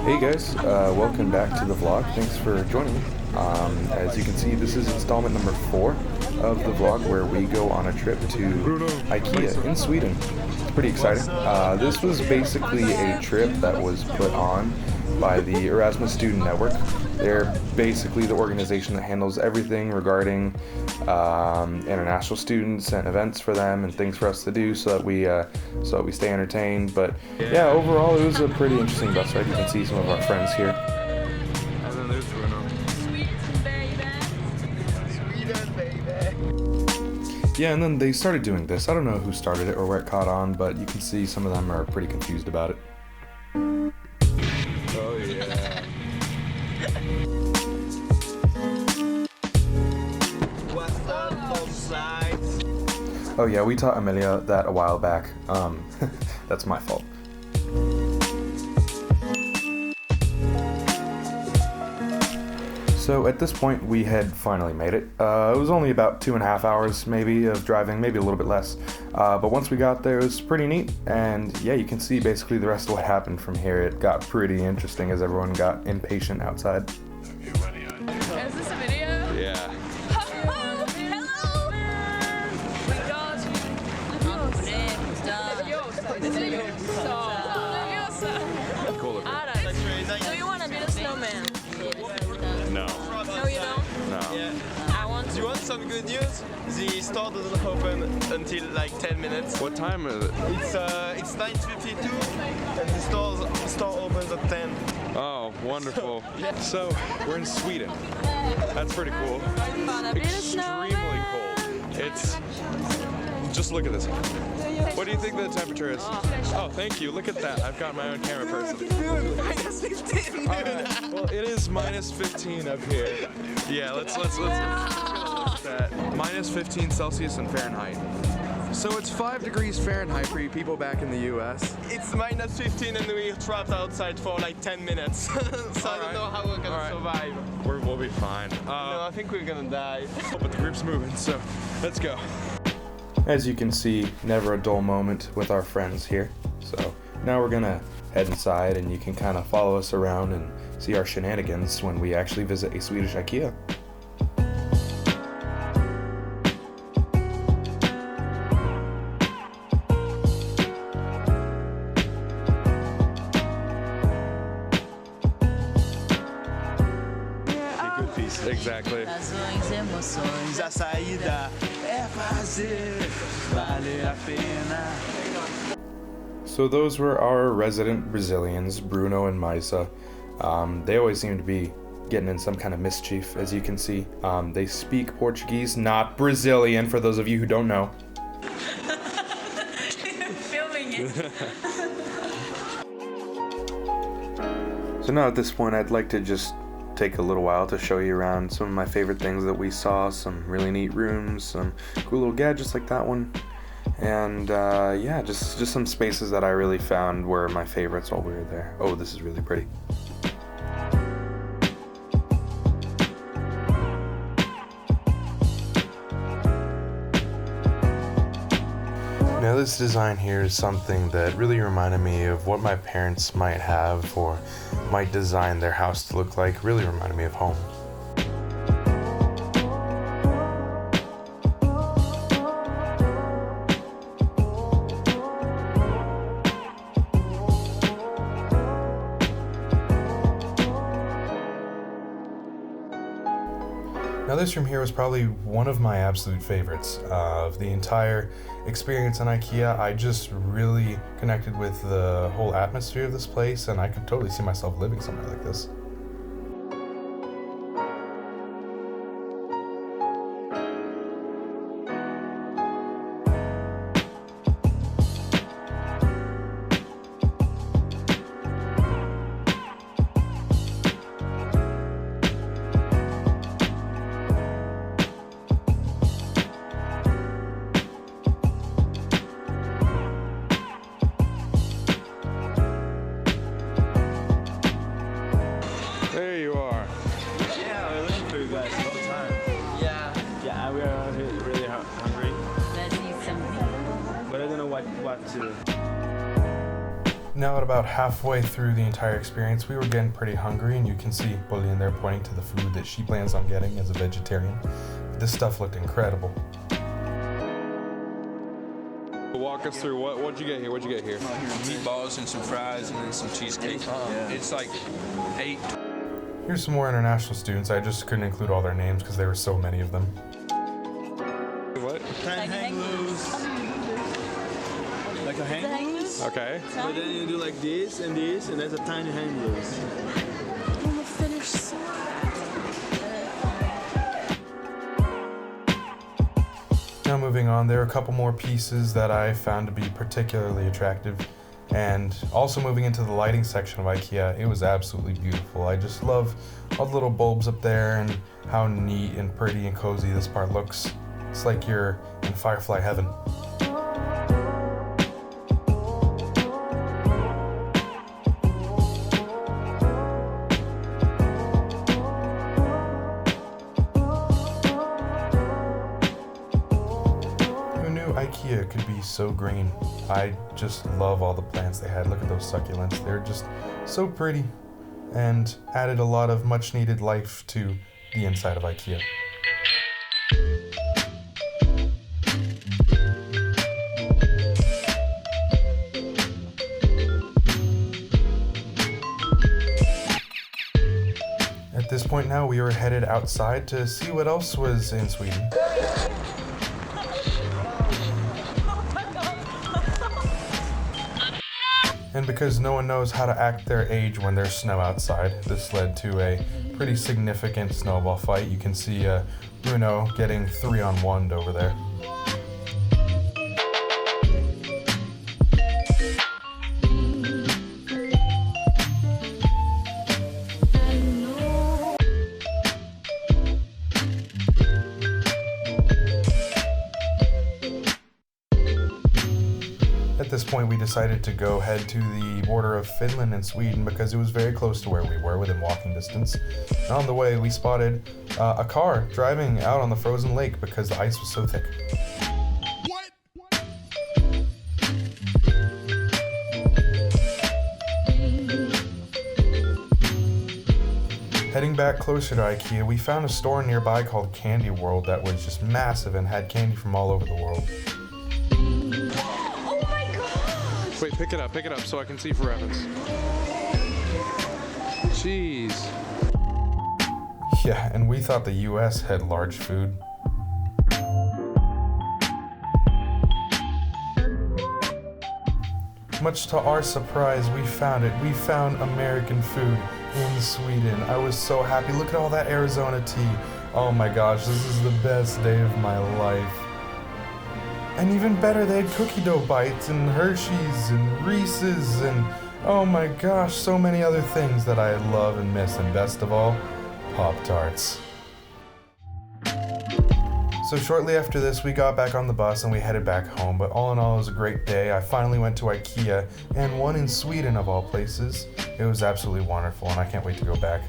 Hey guys, welcome back to the vlog. Thanks for joining me. As you can see, this is installment number 4 of the vlog where we go on a trip to IKEA in Sweden. It's pretty exciting. This was basically a trip that was put on by the Erasmus Student Network. They're basically the organization that handles everything regarding international students and events for them and things for us to do so that we stay entertained. But yeah, overall it was a pretty interesting bus ride. You can see some of our friends here. And then there's Bruno. Sweden, baby. Yeah, and then they started doing this. I don't know who started it or where it caught on, but you can see some of them are pretty confused about it. Oh yeah. What's up, both sides? Oh yeah, we taught Amelia that a while back. That's my fault. So at this point we had finally made it. It was only about 2.5 hours maybe of driving, maybe a little bit less. But once we got there it was pretty neat, and yeah, you can see basically the rest of what happened from here. It got pretty interesting as everyone got impatient outside. Is this a video? Yeah. Hello! Cool. Do you want to be the snowman? No. No, you don't? No. Yeah. I want Do to. you want some good news? The store doesn't open until like 10 minutes. What time is it? It's 9:52 and the store opens at 10. Oh, wonderful. So, we're in Sweden. That's pretty cool. Wanna be the Extremely snowman? cold. It's... Just look at this. What do you think the temperature is? Oh, thank you. Look at that. I've got my own camera person. Dude, minus 15, dude. Alright. Well, it is minus 15 up here. Yeah, let's look at that. Minus 15 Celsius in Fahrenheit. So it's 5 degrees Fahrenheit for you people back in the US. It's minus 15 and we're trapped outside for like 10 minutes. So I don't know how we're gonna survive. We'll be fine. No, I think we're gonna die. But the group's moving, so let's go. As you can see, never a dull moment with our friends here. So now we're gonna head inside and you can kind of follow us around and see our shenanigans when we actually visit a Swedish IKEA. Good piece. Exactly. Razões, emoções. A saída é fazer valer a pena. So those were our resident Brazilians, Bruno and Maisa. They always seem to be getting in some kind of mischief, as you can see. They speak Portuguese, not Brazilian, for those of you who don't know. Filming it. So now at this point I'd like to just take a little while to show you around some of my favorite things that we saw, some really neat rooms, some cool little gadgets like that one, and yeah, just some spaces that I really found were my favorites while we were there. Oh, this is really pretty. Now this design here is something that really reminded me of what my parents might have or might design their house to look like. Really reminded me of home. Now this room here was probably one of my absolute favorites of the entire experience in IKEA. I just really connected with the whole atmosphere of this place, and I could totally see myself living somewhere like this. There you are. Yeah, we're looking for you guys all the time. Yeah, we are really hungry, Let's eat something. but I don't know what to. Now at about halfway through the entire experience, we were getting pretty hungry, and you can see Bully in there pointing to the food that she plans on getting as a vegetarian. This stuff looked incredible. Walk us through what'd you get here? What'd you get here? Meatballs and some fries and then some cheesecake. It's like 8. Here's some more international students. I just couldn't include all their names because there were so many of them. What? Tiny hang loose. Like a hang loose? Okay. But then you do like this, and that's a tiny hang loose. Now moving on, there are a couple more pieces that I found to be particularly attractive. And also moving into the lighting section of IKEA, it was absolutely beautiful. I just love all the little bulbs up there and how neat and pretty and cozy this part looks. It's like you're in Firefly heaven. IKEA could be so green. I just love all the plants they had. Look at those succulents. They're just so pretty and added a lot of much needed life to the inside of IKEA. At this point now, we were headed outside to see what else was in Sweden. And because no one knows how to act their age when there's snow outside, this led to a pretty significant snowball fight. You can see Bruno getting 3-on-1'd over there. At this point, we decided to go head to the border of Finland and Sweden because it was very close to where we were, within walking distance. And on the way, we spotted a car driving out on the frozen lake because the ice was so thick. Heading back closer to IKEA, we found a store nearby called Candy World that was just massive and had candy from all over the world. Wait, pick it up so I can see for reference. Jeez. Yeah, and we thought the US had large food. Much to our surprise, we found it. We found American food in Sweden. I was so happy. Look at all that Arizona tea. Oh my gosh, this is the best day of my life. And even better, they had cookie dough bites and Hershey's and Reese's and oh my gosh, so many other things that I love and miss, and best of all, Pop-Tarts. So shortly after this, we got back on the bus and we headed back home, but all in all, it was a great day. I finally went to IKEA, and one in Sweden of all places. It was absolutely wonderful, and I can't wait to go back.